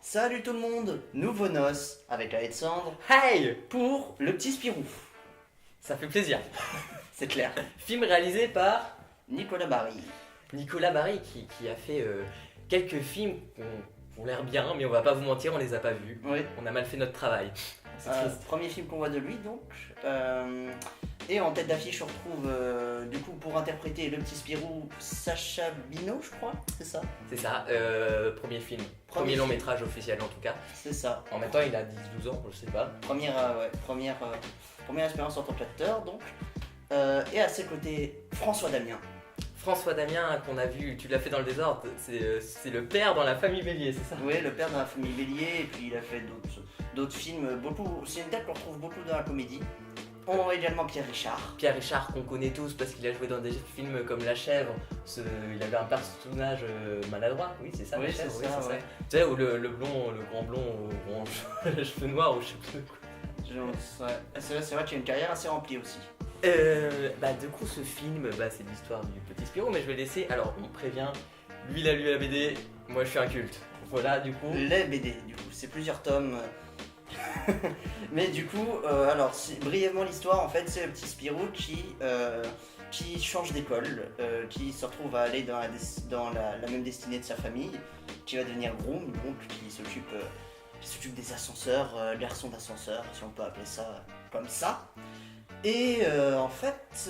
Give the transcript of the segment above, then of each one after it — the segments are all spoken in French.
Salut tout le monde, nouveau noce avec Alexandre Hey, pour le petit Spirou. ça fait plaisir. C'est clair. Film réalisé par Nicolas Barry. Nicolas Barry qui a fait quelques films qui ont l'air bien, mais on va pas vous mentir, on les a pas vus. Oui. On a mal fait notre travail. C'est triste. Premier film qu'on voit de lui donc. Et en tête d'affiche on retrouve du coup pour interpréter le petit Spirou Sacha Bino je crois, c'est ça. C'est ça, premier film. Premier Premier long film. métrage officiel en tout cas. C'est ça. En même temps, il a 10-12 ans, je sais pas. Première expérience en tant qu'acteur donc. Et à ses côtés François Damien. François Damien, qu'on a vu, tu l'as fait dans le désordre, c'est le père dans La Famille Bélier, c'est ça? Oui, le père de la famille Bélier, et puis il a fait d'autres films, beaucoup. C'est une tête qu'on retrouve beaucoup dans la comédie. On voit également Pierre Richard. Pierre Richard qu'on connaît tous parce qu'il a joué dans des films comme La Chèvre, il avait un personnage maladroit, oui c'est ça, Oui, La c'est Chèvre, oui, ça, c'est ouais. Tu sais, où le grand blond, aux grands cheveux noirs ou je sais plus quoi. C'est vrai qu'il a une carrière assez remplie aussi. Du coup ce film, c'est l'histoire du petit Spirou, mais je vais laisser, alors on prévient, lui il a lu la BD, moi je suis un culte. Voilà du coup. Les BD, du coup, c'est plusieurs tomes. Mais du coup, brièvement l'histoire, en fait, c'est le petit Spirou qui change d'école, qui se retrouve à aller dans la même destinée de sa famille, qui va devenir groom, donc qui s'occupe des ascenseurs, garçon d'ascenseur, si on peut appeler ça comme ça. Et en fait,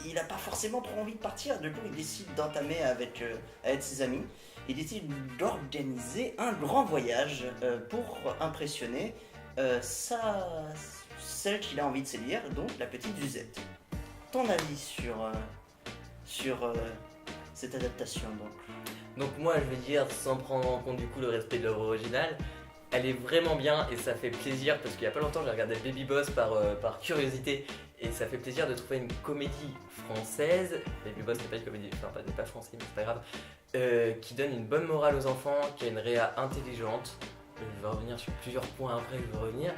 il n'a pas forcément trop envie de partir, du coup il décide d'entamer avec ses amis. Il décide d'organiser un grand voyage pour impressionner celle qu'il a envie de séduire, donc la petite Suzette. Ton avis sur cette adaptation donc? Donc moi je vais dire, sans prendre en compte du coup le respect de l'œuvre originale, elle est vraiment bien et ça fait plaisir parce qu'il y a pas longtemps j'ai regardé Baby Boss par curiosité et ça fait plaisir de trouver une comédie française, Baby Boss n'est pas une comédie, n'est pas français mais c'est pas grave, qui donne une bonne morale aux enfants, qui a une réa intelligente. Je vais revenir sur plusieurs points après, je vais revenir,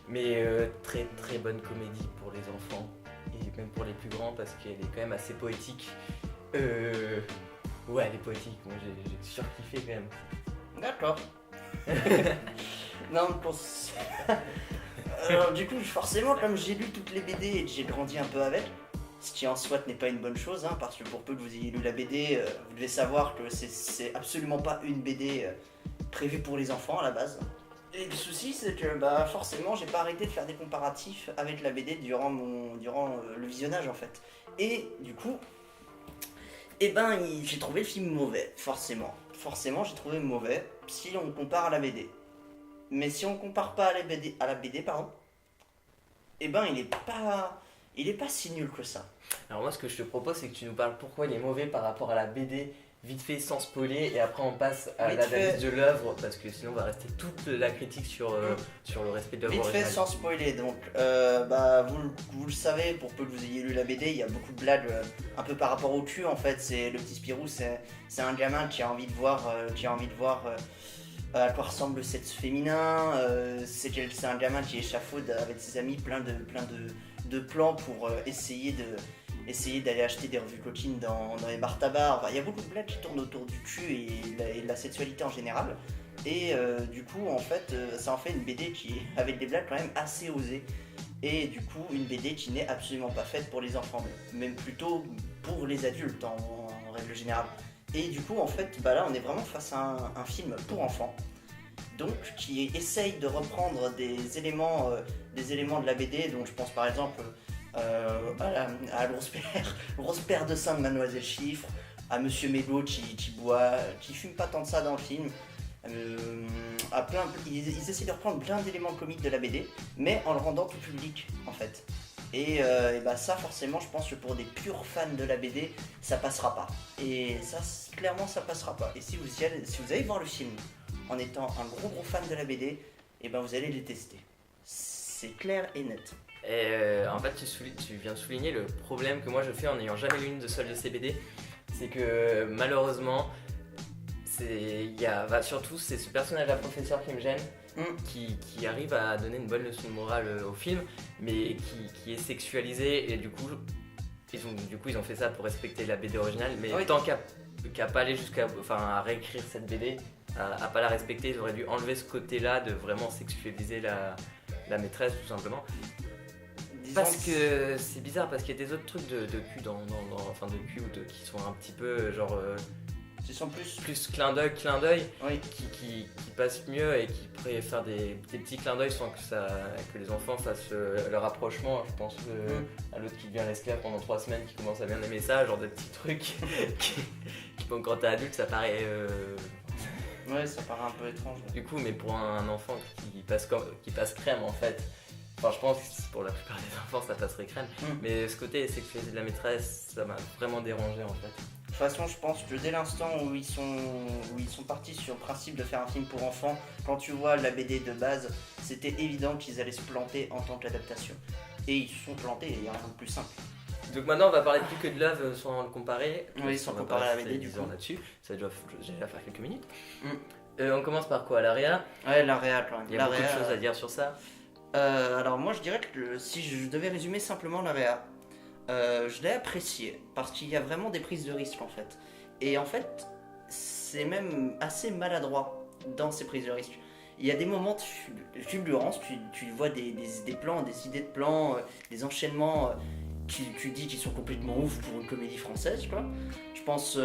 mais très très bonne comédie pour les enfants et même pour les plus grands parce qu'elle est quand même assez poétique. Ouais, elle est poétique, moi j'ai surkiffé quand même. D'accord. Non, alors du coup, forcément, comme j'ai lu toutes les BD et que j'ai grandi un peu avec, ce qui en soit n'est pas une bonne chose, hein, parce que pour peu que vous ayez lu la BD, vous devez savoir que c'est absolument pas une BD prévue pour les enfants à la base. Et le souci, c'est que forcément, j'ai pas arrêté de faire des comparatifs avec la BD durant le visionnage en fait. Et du coup, j'ai trouvé le film mauvais, forcément. Forcément, j'ai trouvé mauvais si on compare à la BD. Mais si on compare pas à la BD, il est pas si nul que ça. Alors moi ce que je te propose c'est que tu nous parles pourquoi il est mauvais par rapport à la BD, vite fait sans spoiler, et après on passe à l'analyse de l'œuvre parce que sinon on va rester toute la critique sur le respect de l'œuvre Vite fait originale. sans spoiler, donc vous le savez, pour peu que vous ayez lu la BD, il y a beaucoup de blagues un peu par rapport au cul en fait. C'est le petit Spirou, c'est un gamin qui a envie de voir à quoi ressemble le sexe féminin. C'est un gamin qui échafaude avec ses amis plein de plans pour essayer d'aller acheter des revues coquines dans les bars tabac. Enfin, il y a beaucoup de blagues qui tournent autour du cul et de la sexualité en général. Et du coup, en fait, ça en fait une BD qui est avec des blagues quand même assez osées. Et du coup, une BD qui n'est absolument pas faite pour les enfants, même plutôt pour les adultes en règle générale. Et du coup, en fait, là, on est vraiment face à un film pour enfants. Donc, qui essaye de reprendre des éléments de la BD. Donc, je pense par exemple à la grosse paire de seins de Mademoiselle Chiffre, à Monsieur Mégot qui boit, qui fume pas tant de ça dans le film. Ils essaient de reprendre plein d'éléments comiques de la BD, mais en le rendant tout public en fait. Et ça forcément je pense que pour des purs fans de la BD ça passera pas. Et ça clairement ça passera pas. Et si vous allez voir le film en étant un gros fan de la BD, vous allez les tester. C'est clair et net. Et en fait tu viens de souligner le problème que moi je fais en n'ayant jamais lu une de seule de ces BD, c'est que malheureusement surtout c'est ce personnage là professeur qui me gêne, qui arrive à donner une bonne leçon de morale au film, mais qui est sexualisé, et du coup ils ont fait ça pour respecter la BD originale, mais oui. Tant qu'à pas aller à réécrire cette BD, à pas la respecter. Ils auraient dû enlever ce côté-là de vraiment sexualiser la maîtresse, tout simplement. Parce que c'est bizarre, parce qu'il y a des autres trucs de cul enfin de cul ou qui sont un petit peu genre Ils sont plus clin d'œil, oui. qui passent mieux et qui pourraient faire des petits clins d'œil sans que les enfants fassent le rapprochement. Je pense à l'autre qui devient l'esclave pendant 3 semaines, qui commence à bien aimer ça, genre des petits trucs qui quand t'es adulte ça paraît Ouais, ça paraît un peu étrange. Du coup, mais pour un enfant qui passe crème en fait. Enfin, je pense que pour la plupart des enfants ça passerait crème, mais ce côté sexualisé de la maîtresse, ça m'a vraiment dérangé en fait. De toute façon, je pense que dès l'instant où ils sont partis sur le principe de faire un film pour enfants, quand tu vois la BD de base, c'était évident qu'ils allaient se planter en tant qu'adaptation. Et ils se sont plantés, et il n'y a rien de plus simple. Donc maintenant on va parler plus que de Love sans le comparer. Oui, sans comparer à la BD du coup. Là-dessus, ça doit déjà faire quelques minutes. On commence par quoi, l'Aria? Ouais, l'Aria quand même. Il y a beaucoup de choses à dire sur ça. Alors moi je dirais que si je devais résumer simplement l'Aria, je l'ai apprécié parce qu'il y a vraiment des prises de risque en fait. Et en fait, c'est même assez maladroit dans ces prises de risque. Il y a des moments de fulgurance, tu vois des plans, des idées de plans, des enchaînements tu dis qu'ils sont complètement ouf pour une comédie française quoi. Je pense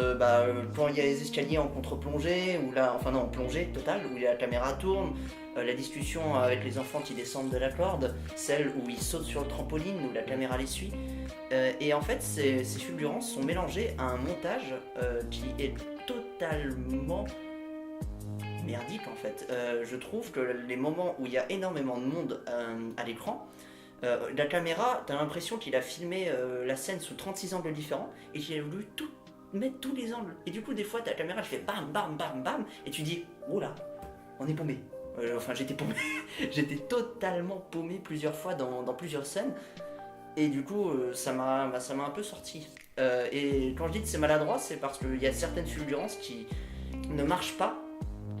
quand il y a les escaliers en contre-plongée, ou là, enfin non, en plongée totale, où la caméra tourne, la discussion avec les enfants qui descendent de la corde, celle où ils sautent sur le trampoline, où la caméra les suit. Et en fait, ces fulgurances sont mélangées à un montage qui est totalement merdique en fait. Je trouve que les moments où il y a énormément de monde à l'écran, la caméra, t'as l'impression qu'il a filmé la scène sous 36 angles différents et qu'il a voulu mettre tous les angles. Et du coup, des fois, ta caméra, elle fait bam, bam, bam, bam, et tu dis, oula, on est paumé. Enfin, j'étais paumé. J'étais totalement paumé plusieurs fois dans plusieurs scènes. Et du coup, ça m'a un peu sorti. Et quand je dis que c'est maladroit, c'est parce qu'il y a certaines fulgurances qui ne marchent pas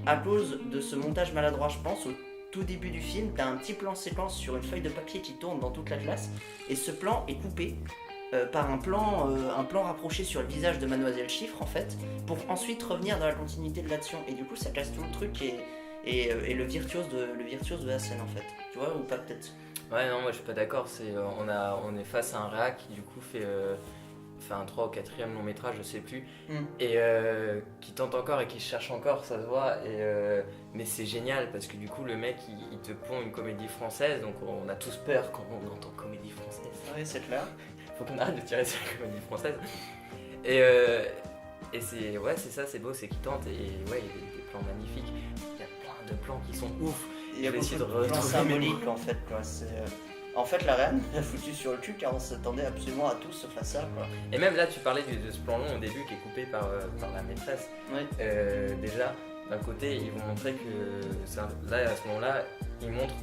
à cause de ce montage maladroit, je pense. Au tout début du film, t'as un petit plan séquence sur une feuille de papier qui tourne dans toute la classe, et ce plan est coupé par un plan rapproché sur le visage de Mademoiselle Chiffre en fait, pour ensuite revenir dans la continuité de l'action. Et du coup, ça casse tout le truc et le virtuose de la scène en fait. Tu vois, ou pas peut-être. Ouais, non, moi je suis pas d'accord. On est face à un réa qui du coup fait un 3 ou 4e long métrage, je sais plus, et qui tente encore et qui cherche encore, ça se voit, mais c'est génial parce que du coup le mec il te pond une comédie française, donc on a tous peur quand on entend comédie française. Oui, c'est clair. Faut qu'on arrête de tirer sur la comédie française. Et c'est ça, c'est beau, c'est qu'il tente, et ouais, il y a des plans magnifiques, il y a plein de plans qui sont ouf. Il y a beaucoup de plans symboliques en fait quoi. En fait, la reine l'a foutu sur le cul car on s'attendait absolument à tout sauf à ça quoi. Et même là, tu parlais de ce plan long au début qui est coupé par la maîtresse. Oui. Déjà, d'un côté, ils vont montrer que là, à ce moment-là, ils montrent,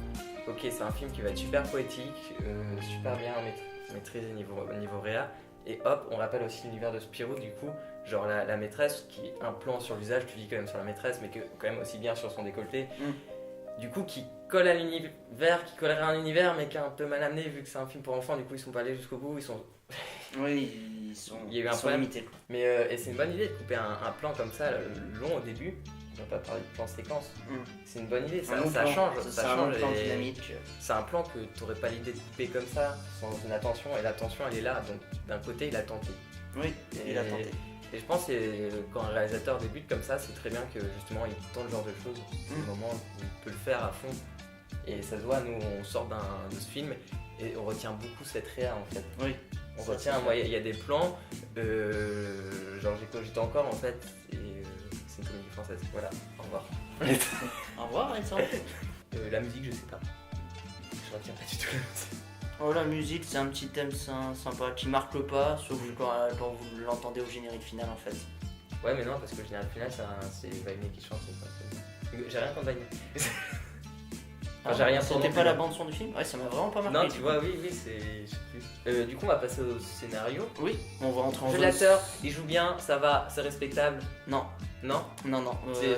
ok, c'est un film qui va être super poétique, super bien maîtrisé niveau réa. Et hop, on rappelle aussi l'univers de Spirou, du coup, genre la maîtresse, qui un plan sur le visage, tu dis quand même sur la maîtresse, mais que quand même aussi bien sur son décolleté. Du coup, qui colle à l'univers, qui collerait à un univers, mais qui est un peu mal amené, vu que c'est un film pour enfants, du coup, ils sont pas allés jusqu'au bout, Oui, il y a eu un peu limité. Mais et c'est une bonne idée de couper un plan comme ça, long au début. On va pas parler de plan séquence. C'est une bonne idée, ça change. C'est un plan dynamique. C'est un plan que tu n'aurais pas l'idée de couper comme ça, sans une attention, et l'attention elle est là, donc d'un côté il a tenté. Oui, il a tenté. Et je pense que quand un réalisateur débute comme ça, c'est très bien que justement il tente ce genre de choses. C'est le moment où il peut le faire à fond. Et ça se voit, nous on sort de ce film et on retient beaucoup cette réa en fait. Oui. On retient, il y a des plans, genre j'ai cogité encore en fait, et c'est une comédie française. Voilà, au revoir. Au revoir Alexandre. La musique, je sais pas. Je retiens pas du tout la musique. Oh, la musique, c'est un petit thème sympa qui marque pas, sauf quand vous l'entendez au générique final en fait. Ouais, mais non, parce que le générique final, c'est Vainé qui chante. J'ai rien contre Vainé. Enfin, j'ai rien contre. C'était pas la bande-son du film? Ouais, ça m'a vraiment pas marqué. Non, tu vois, oui, c'est. Je sais plus. Du coup, on va passer au scénario. Oui, on va rentrer en jeu. L'acteur, il joue bien, ça va, c'est respectable. Non. Non.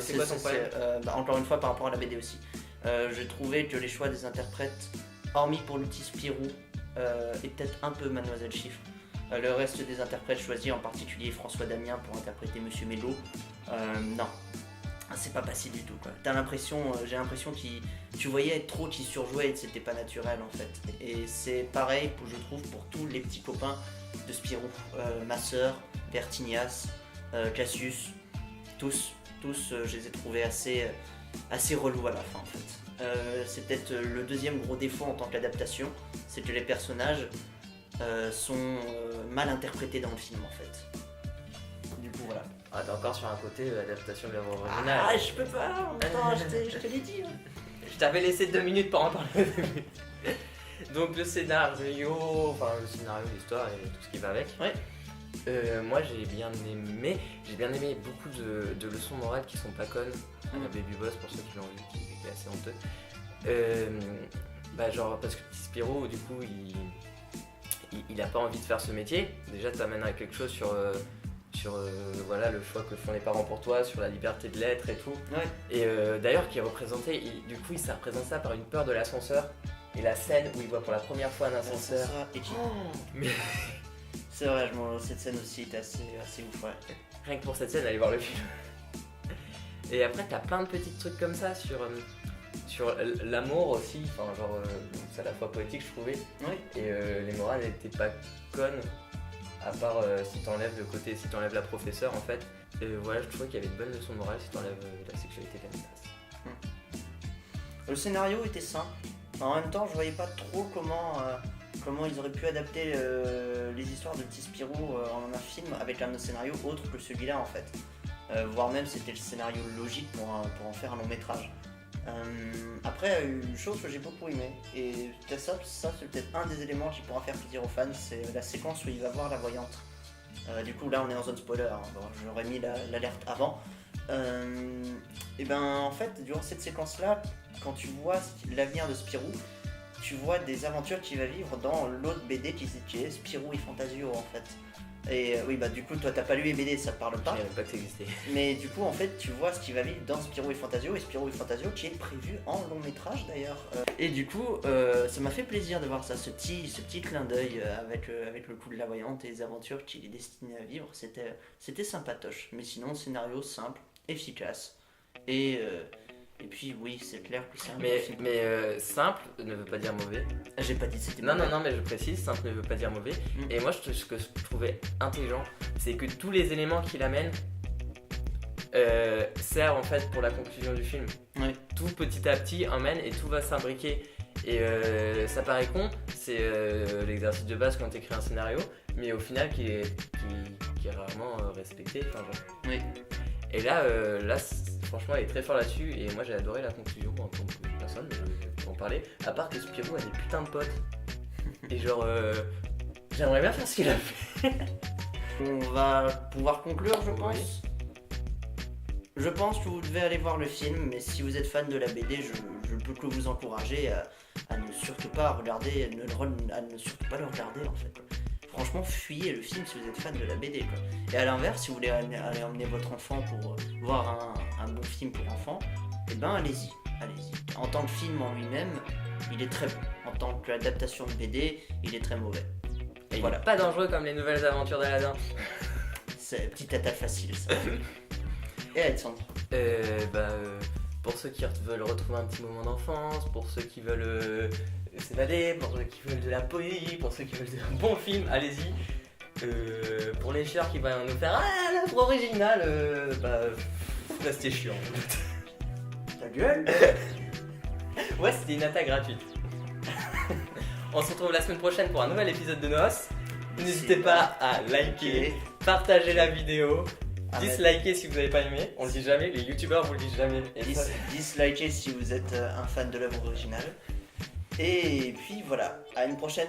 C'est quoi ton problème? Encore une fois, par rapport à la BD aussi. J'ai trouvé que les choix des interprètes, hormis pour l'outil Spirou, et peut-être un peu Mademoiselle Chiffre, le reste des interprètes choisis, en particulier François Damien pour interpréter Monsieur Mélo, non. c'est pas passé du tout quoi. T'as l'impression, j'ai l'impression tu voyais trop qu'il surjouait et que c'était pas naturel en fait. Et c'est pareil je trouve pour tous les petits copains de Spirou, ma sœur, Bertignas, Cassius, tous je les ai trouvés assez relous à la fin en fait. C'est peut-être le deuxième gros défaut en tant qu'adaptation, c'est que les personnages sont mal interprétés dans le film en fait. Du coup voilà. Ah, t'es encore sur un côté adaptation de l'œuvre originale. Ah, je peux pas, en même temps, je te l'ai dit. Hein. Je t'avais laissé 2 minutes pour en parler au début. Donc le scénario, l'histoire et tout ce qui va avec. Ouais. Moi j'ai bien aimé beaucoup de leçons morales qui sont pas connes. Baby Boss pour ceux qui l'ont vu, qui est assez honteux. Genre parce que Spirou du coup il a pas envie de faire ce métier. Déjà t'amènes à quelque chose sur le choix que font les parents pour toi, sur la liberté de l'être et tout. Ouais. Et d'ailleurs qui est représenté, du coup il s'est représenté ça par une peur de l'ascenseur. Et la scène où il voit pour la première fois un ascenseur. Mais... C'est vrai, cette scène aussi était assez ouf, ouais. Rien que pour cette scène, allez voir le film. Et après t'as plein de petits trucs comme ça sur l'amour aussi, c'est à la fois poétique je trouvais. Oui. Et les morales n'étaient pas connes. À part si t'enlèves la professeure en fait. Et voilà, je trouvais qu'il y avait une bonne leçon de morale si t'enlèves la sexualité de la menace. Le scénario était simple. En même temps, je voyais pas trop comment ils auraient pu adapter les histoires de Petit Spirou en un film avec un scénario autre que celui-là en fait. Voire même c'était le scénario logique pour en faire un long métrage. Après, une chose que j'ai beaucoup aimé, et ça c'est peut-être un des éléments qui pourra faire plaisir aux fans, c'est la séquence où il va voir la voyante. Du coup là on est en zone spoiler, hein. Bon, j'aurais mis l'alerte avant. Et ben en fait durant cette séquence là, quand tu vois l'avenir de Spirou, tu vois des aventures qu'il va vivre dans l'autre BD qui est Spirou et Fantasio en fait. Et oui du coup toi t'as pas lu les BD, ça te parle pas. Je savais pas que ça existait. Mais du coup en fait tu vois ce qui va vivre dans Spirou et Fantasio qui est prévu en long métrage d'ailleurs. Et du coup ça m'a fait plaisir de voir ça, ce petit clin d'œil avec le coup de la voyante et les aventures qu'il est destiné à vivre, c'était sympatoche. Mais sinon scénario simple, efficace et puis oui c'est clair que c'est un bon film. Mais simple ne veut pas dire mauvais. J'ai pas dit c'était mauvais. Non mais je précise, simple ne veut pas dire mauvais. Et moi ce que je trouvais intelligent, c'est que tous les éléments qu'il amène servent en fait pour la conclusion du film. Oui. Tout petit à petit emmène et tout va s'imbriquer. Et ça paraît con, c'est l'exercice de base quand tu écris un scénario, mais au final qui est rarement respecté. Oui. Et là franchement, elle est très fort là-dessus. Et moi, j'ai adoré la conclusion en tant que personne, mais je peux en parler. À part que Spirou a des putains de potes. Et j'aimerais bien faire ce qu'il a fait. On va pouvoir conclure, je pense. Oui. Je pense que vous devez aller voir le film, mais si vous êtes fan de la BD, je ne peux que vous encourager à ne surtout pas regarder, à ne surtout pas le regarder en fait. Franchement, fuyez le film si vous êtes fan de la BD quoi. Et à l'inverse, si vous voulez aller emmener votre enfant pour voir un bon film pour enfants, eh ben allez-y. En tant que film en lui-même, il est très bon. En tant qu'adaptation de BD, il est très mauvais. Et voilà. Il est pas dangereux comme les nouvelles aventures d'Aladin. C'est petite attaque facile ça. Et Alexandre pour ceux qui veulent retrouver un petit moment d'enfance, pour ceux qui veulent s'évader, pour ceux qui veulent de la poésie, pour ceux qui veulent un bon film, allez-y. Pour les chieurs qui vont nous faire l'œuvre originale, c'était chiant. Ta gueule. Ouais, c'était une attaque gratuite. On se retrouve la semaine prochaine pour un nouvel épisode de Noce. N'hésitez pas à liker, partager la vidéo. Dislikez si vous n'avez pas aimé, on le dit jamais, les youtubeurs vous le disent jamais. Dislikez si vous êtes un fan de l'œuvre originale. Et puis voilà, à une prochaine.